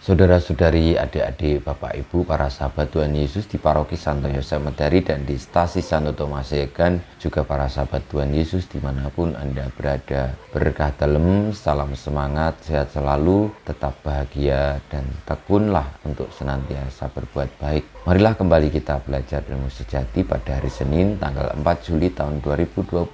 Saudara-saudari, adik-adik, Bapak Ibu, para sahabat Tuhan Yesus di Paroki Santo Yosef Medari dan di Stasi Santo Thomas Yegan, juga para sahabat Tuhan Yesus dimanapun Anda berada. Berkah dalam, salam semangat, sehat selalu, tetap bahagia, dan tekunlah untuk senantiasa berbuat baik. Marilah kembali kita belajar ilmu sejati pada hari Senin, tanggal 4 Juli tahun 2022,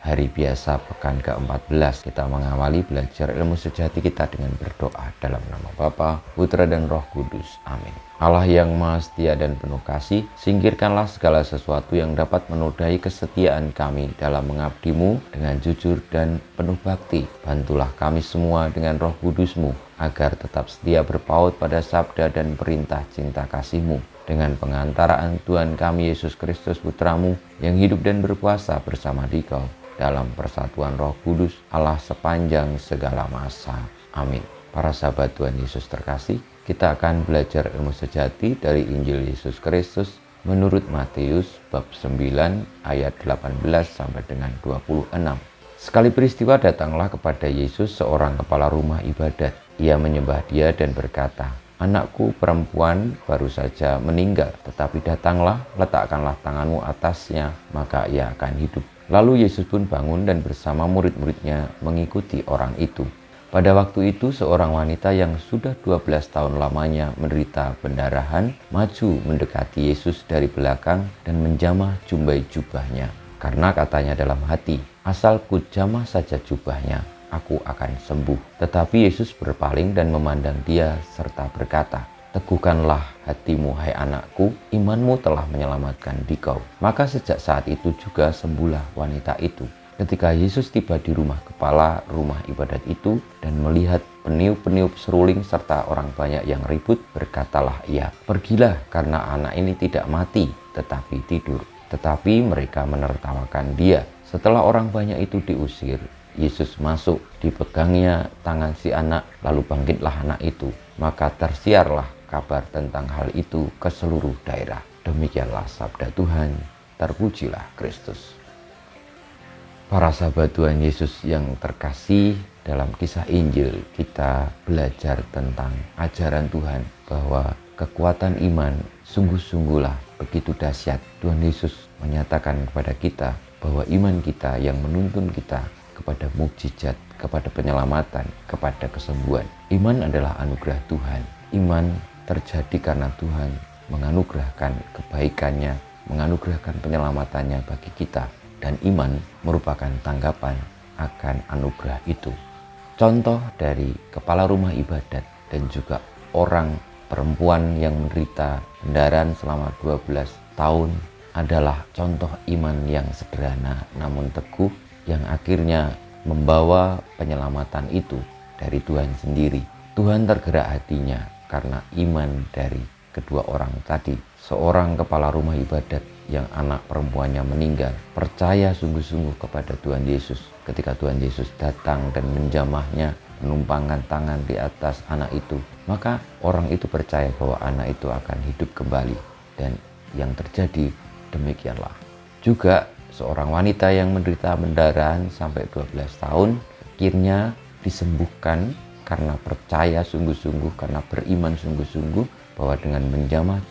hari biasa pekan ke-14. Kita mengawali belajar ilmu sejati kita dengan berdoa dalam nama Bapa, Putra dan Roh Kudus. Amin. Allah yang Maha Setia dan penuh kasih, singkirkanlah segala sesuatu yang dapat menodai kesetiaan kami dalam mengabdi-Mu dengan jujur dan penuh bakti. Bantulah kami semua dengan Roh Kudus-Mu agar tetap setia berpaut pada sabda dan perintah cinta kasih-Mu. Dengan pengantaraan Tuhan kami Yesus Kristus Putra-Mu yang hidup dan berkuasa bersama Dikau dalam persatuan Roh Kudus Allah sepanjang segala masa. Amin. Para sahabat Tuhan Yesus terkasih, kita akan belajar ilmu sejati dari Injil Yesus Kristus menurut Matius bab 9 ayat 18 sampai dengan 26. Sekali peristiwa datanglah kepada Yesus seorang kepala rumah ibadat. Ia menyembah Dia dan berkata, "Anakku perempuan baru saja meninggal, tetapi datanglah, letakkanlah tanganmu atasnya, maka ia akan hidup." Lalu Yesus pun bangun dan bersama murid-muridnya mengikuti orang itu. Pada waktu itu seorang wanita yang sudah 12 tahun lamanya menderita pendarahan maju mendekati Yesus dari belakang dan menjamah jumbai jubahnya. Karena katanya dalam hati, "Asal ku jamah saja jubahnya, aku akan sembuh." Tetapi Yesus berpaling dan memandang dia serta berkata, "Teguhkanlah hatimu, hai anakku, imanmu telah menyelamatkan dikau." Maka sejak saat itu juga sembuhlah wanita itu. Ketika Yesus tiba di rumah kepala rumah ibadat itu dan melihat peniup-peniup seruling serta orang banyak yang ribut, berkatalah ia, "Pergilah, karena anak ini tidak mati, tetapi tidur." Tetapi mereka menertawakan dia. Setelah orang banyak itu diusir, Yesus masuk, dipegangnya tangan si anak, lalu bangkitlah anak itu. Maka tersiarlah kabar tentang hal itu ke seluruh daerah. Demikianlah sabda Tuhan, terpujilah Kristus. Para sahabat Tuhan Yesus yang terkasih, dalam kisah Injil kita belajar tentang ajaran Tuhan bahwa kekuatan iman sungguh-sungguhlah begitu dahsyat. Tuhan Yesus menyatakan kepada kita bahwa iman kita yang menuntun kita kepada mukjizat, kepada penyelamatan, kepada kesembuhan. Iman adalah anugerah Tuhan. Iman terjadi karena Tuhan menganugerahkan kebaikannya, menganugerahkan penyelamatannya bagi kita. Dan iman merupakan tanggapan akan anugerah itu. Contoh dari kepala rumah ibadat dan juga orang perempuan yang menderita pendarahan selama 12 tahun adalah contoh iman yang sederhana namun teguh yang akhirnya membawa penyelamatan itu dari Tuhan sendiri. Tuhan tergerak hatinya karena iman dari kedua orang tadi. Seorang kepala rumah ibadat yang anak perempuannya meninggal percaya sungguh-sungguh kepada Tuhan Yesus. Ketika Tuhan Yesus datang dan menjamahnya, menumpangkan tangan di atas anak itu, maka orang itu percaya bahwa anak itu akan hidup kembali. Dan yang terjadi demikianlah. Juga seorang wanita yang menderita pendarahan sampai 12 tahun akhirnya disembuhkan karena percaya sungguh-sungguh, karena beriman sungguh-sungguh bahwa dengan menjamah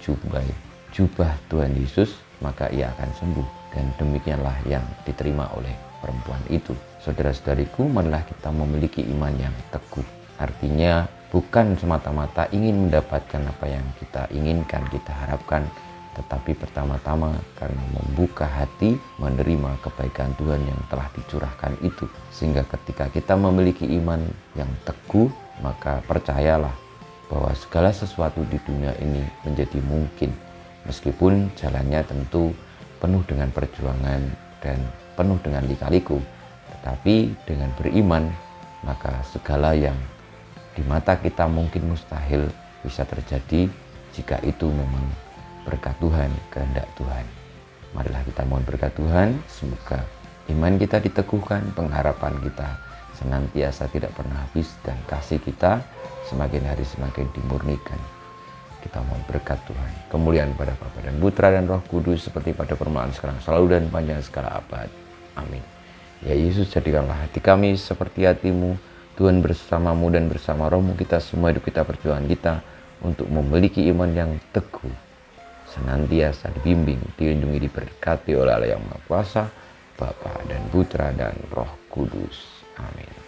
jubah Tuhan Yesus, maka ia akan sembuh. Dan demikianlah yang diterima oleh perempuan itu. Saudara-saudariku, marilah kita memiliki iman yang teguh. Artinya bukan semata-mata ingin mendapatkan apa yang kita inginkan, kita harapkan, tetapi pertama-tama karena membuka hati menerima kebaikan Tuhan yang telah dicurahkan itu. Sehingga ketika kita memiliki iman yang teguh, maka percayalah bahwa segala sesuatu di dunia ini menjadi mungkin. Meskipun jalannya tentu penuh dengan perjuangan dan penuh dengan lika-liku. Tetapi dengan beriman, maka segala yang di mata kita mungkin mustahil bisa terjadi jika itu memang berkat Tuhan, kehendak Tuhan. Marilah kita mohon berkat Tuhan, semoga iman kita diteguhkan, pengharapan kita senantiasa tidak pernah habis, dan kasih kita semakin hari semakin dimurnikan. Kita mohon berkat Tuhan, kemuliaan pada Bapa dan Putra dan Roh Kudus, seperti pada permulaan sekarang, selalu dan panjang segala abad. Amin. Ya Yesus, jadikanlah hati kami seperti hati-Mu, Tuhan bersamamu dan bersama rohmu, kita semua hidup kita, perjuangan kita untuk memiliki iman yang teguh, senantiasa dibimbing, dilindungi, diberkati oleh Allah yang Maha Kuasa, Bapa dan Putra dan Roh Kudus. Amin.